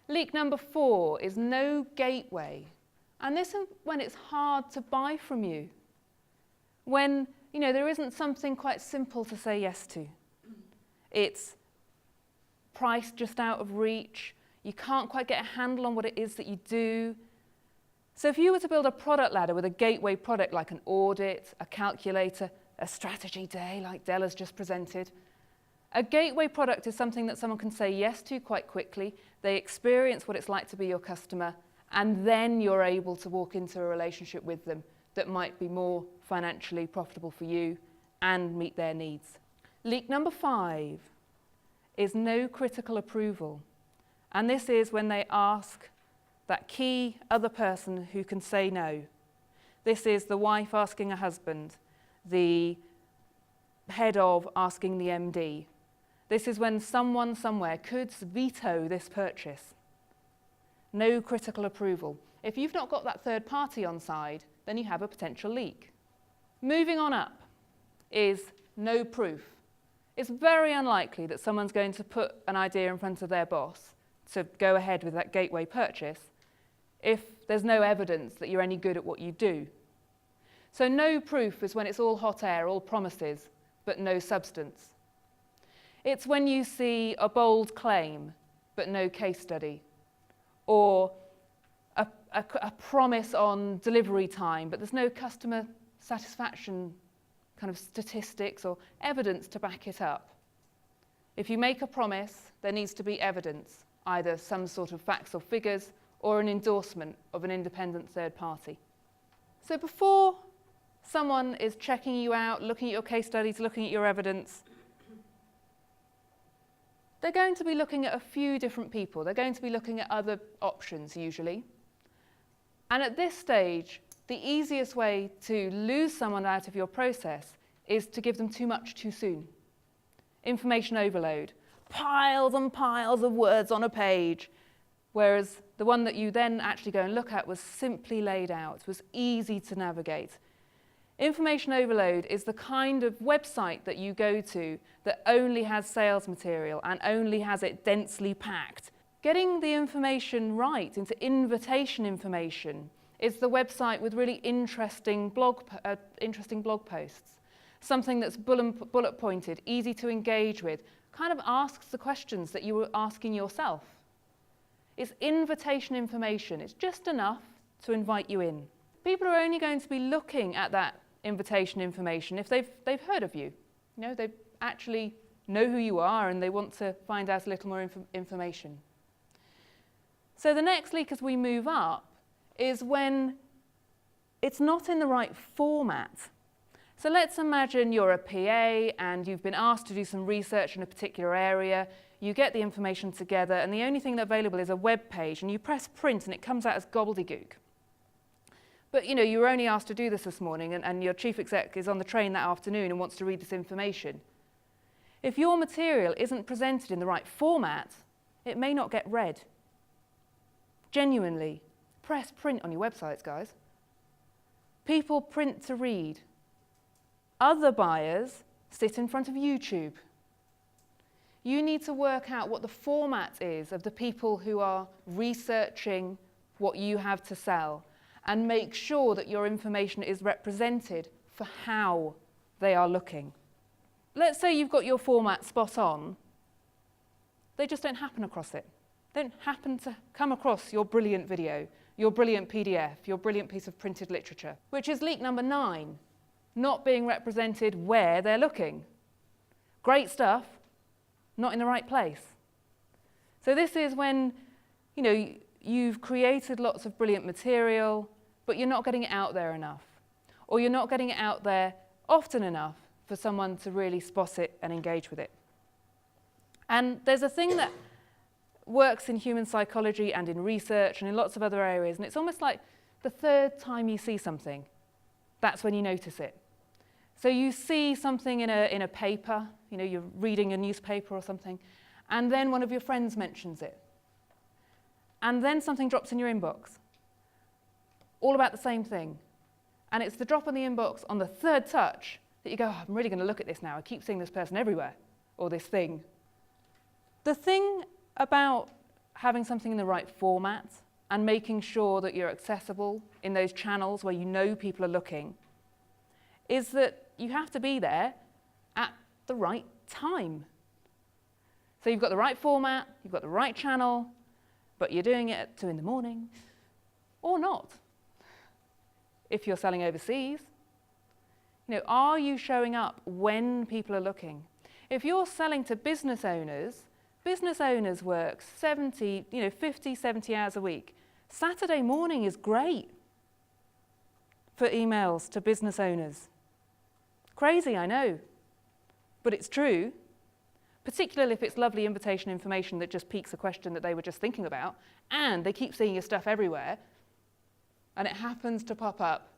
Leak number 4 is no gateway. And this is when it's hard to buy from you. When, there isn't something quite simple to say yes to. It's price just out of reach. You can't quite get a handle on what it is that you do. So if you were to build a product ladder with a gateway product like an audit, a calculator, a strategy day like Dell has just presented, a gateway product is something that someone can say yes to quite quickly. They experience what it's like to be your customer, and then you're able to walk into a relationship with them that might be more financially profitable for you and meet their needs. Leak number 5 is no critical approval. And this is when they ask that key other person who can say no. This is the wife asking a husband, the head of asking the MD. This is when someone somewhere could veto this purchase. No critical approval. If you've not got that third party on side, then you have a potential leak. Moving on up is no proof. It's very unlikely that someone's going to put an idea in front of their boss to go ahead with that gateway purchase if there's no evidence that you're any good at what you do. So no proof is when it's all hot air, all promises, but no substance. It's when you see a bold claim, but no case study, or a promise on delivery time, but there's no customer satisfaction kind of statistics or evidence to back it up. If you make a promise, there needs to be evidence, either some sort of facts or figures, or an endorsement of an independent third party. So before someone is checking you out, looking at your case studies, looking at your evidence, they're going to be looking at a few different people. They're going to be looking at other options, usually. And at this stage, the easiest way to lose someone out of your process is to give them too much too soon. Information overload. Piles and piles of words on a page, whereas the one that you then actually go and look at was simply laid out, was easy to navigate. Information overload is the kind of website that you go to that only has sales material and only has it densely packed. Getting the information right into invitation information is the website with really interesting blog posts. Something that's bullet pointed, easy to engage with, kind of asks the questions that you were asking yourself. It's invitation information. It's just enough to invite you in. People are only going to be looking at that invitation information if they've heard of you. They actually know who you are and they want to find out a little more information. So the next leak as we move up is when it's not in the right format. So let's imagine you're a PA and you've been asked to do some research in a particular area. You get the information together and the only thing available is a web page, and you press print and it comes out as gobbledygook. But you were only asked to do this morning and your chief exec is on the train that afternoon and wants to read this information. If your material isn't presented in the right format, it may not get read. Genuinely, press print on your websites, guys. People print to read. Other buyers sit in front of YouTube. You need to work out what the format is of the people who are researching what you have to sell and make sure that your information is represented for how they are looking. Let's say you've got your format spot on. They just don't happen across it. They don't happen to come across your brilliant video, your brilliant PDF, your brilliant piece of printed literature, which is leak number 9, not being represented where they're looking. Great stuff, not in the right place. So this is when, you've created lots of brilliant material, but you're not getting it out there enough. Or you're not getting it out there often enough for someone to really spot it and engage with it. And there's a thing that works in human psychology and in research and in lots of other areas, and it's almost like the third time you see something, that's when you notice it. So you see something in a paper, you're reading a newspaper or something, and then one of your friends mentions it. And then something drops in your inbox, all about the same thing. And it's the drop in the inbox on the third touch that you go, I'm really going to look at this now. I keep seeing this person everywhere, or this thing. The thing about having something in the right format and making sure that you're accessible in those channels where you know people are looking is that you have to be there at the right time. So you've got the right format, you've got the right channel, but you're doing it at 2 in the morning, or not. If you're selling overseas, are you showing up when people are looking? If you're selling to business owners work 50, 70 hours a week. Saturday morning is great for emails to business owners. Crazy, I know, but it's true. Particularly if it's lovely invitation information that just piques a question that they were just thinking about, and they keep seeing your stuff everywhere, and it happens to pop up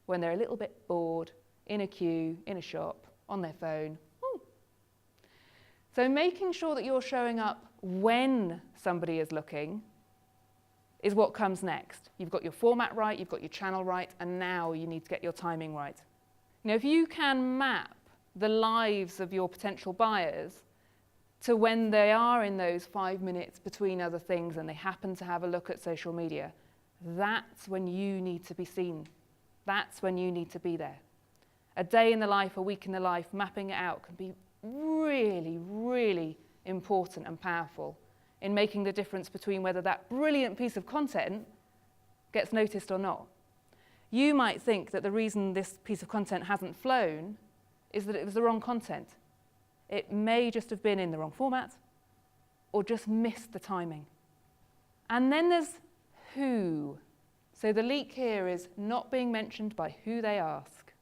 when they're a little bit bored, in a queue, in a shop, on their phone. Ooh. So making sure that you're showing up when somebody is looking is what comes next. You've got your format right, you've got your channel right, and now you need to get your timing right. If you can map the lives of your potential buyers to when they are in those 5 minutes between other things and they happen to have a look at social media, that's when you need to be seen. That's when you need to be there. A day in the life, a week in the life, mapping it out can be really, really important and powerful in making the difference between whether that brilliant piece of content gets noticed or not. You might think that the reason this piece of content hasn't flown is that it was the wrong content. It may just have been in the wrong format or just missed the timing. And then there's who. So the leak here is not being mentioned by who they ask.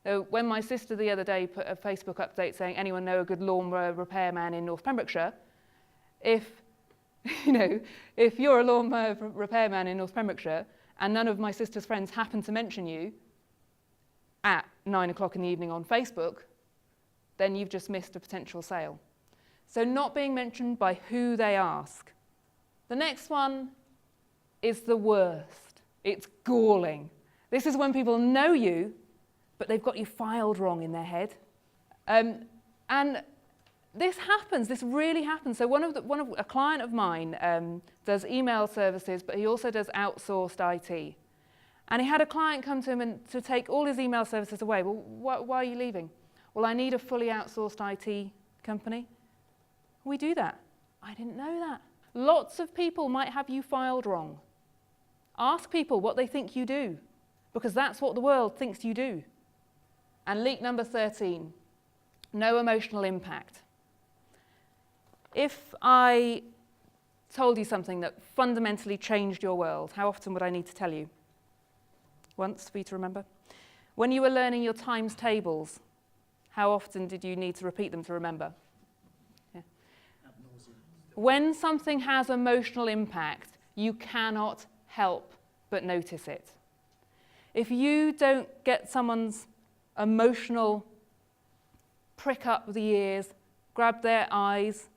So when my sister the other day put a Facebook update saying, anyone know a good lawnmower repairman in North Pembrokeshire? If you're a lawnmower repairman in North Pembrokeshire and none of my sister's friends happen to mention you at 9 o'clock in the evening on Facebook, then you've just missed a potential sale. So not being mentioned by who they ask. The next one is the worst. It's galling. This is when people know you, but they've got you filed wrong in their head. And this happens, this really happens. So a client of mine does email services, but he also does outsourced IT. And he had a client come to him and to take all his email services away. Well, why are you leaving? Well, I need a fully outsourced IT company. We do that. I didn't know that. Lots of people might have you filed wrong. Ask people what they think you do, because that's what the world thinks you do. And leak number 13, no emotional impact. If I told you something that fundamentally changed your world, how often would I need to tell you? Once for you to remember? When you were learning your times tables, how often did you need to repeat them to remember? Yeah. When something has emotional impact, you cannot help but notice it. If you don't get someone's emotional prick up the ears, grab their eyes,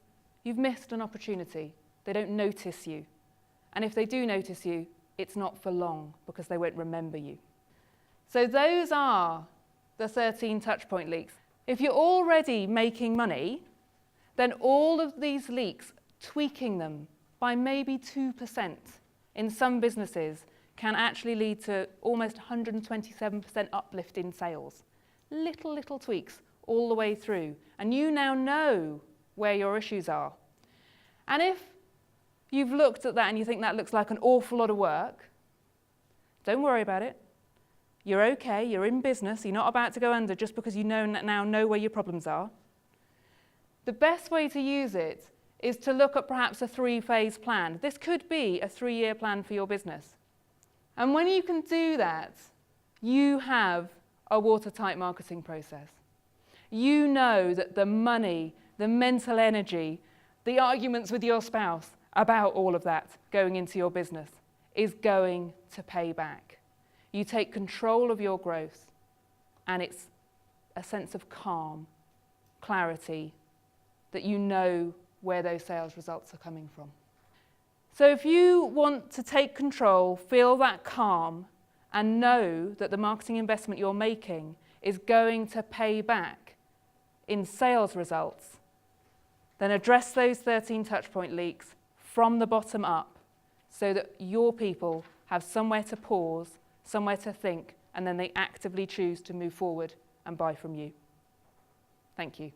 you've missed an opportunity. They don't notice you. And if they do notice you, it's not for long because they won't remember you. So those are the 13 touchpoint leaks. If you're already making money, then all of these leaks, tweaking them by maybe 2% in some businesses can actually lead to almost 127% uplift in sales. Little tweaks all the way through. And you now know where your issues are. And if you've looked at that and you think that looks like an awful lot of work, don't worry about it. You're okay, you're in business, you're not about to go under just because you now know where your problems are. The best way to use it is to look at perhaps a 3-phase plan. This could be a 3-year plan for your business. And when you can do that, you have a watertight marketing process. You know that the money, the mental energy, the arguments with your spouse about all of that going into your business is going to pay back. You take control of your growth, and it's a sense of calm, clarity, that you know where those sales results are coming from. So if you want to take control, feel that calm, and know that the marketing investment you're making is going to pay back in sales results, then address those 13 touchpoint leaks, from the bottom up so that your people have somewhere to pause, somewhere to think, and then they actively choose to move forward and buy from you. Thank you.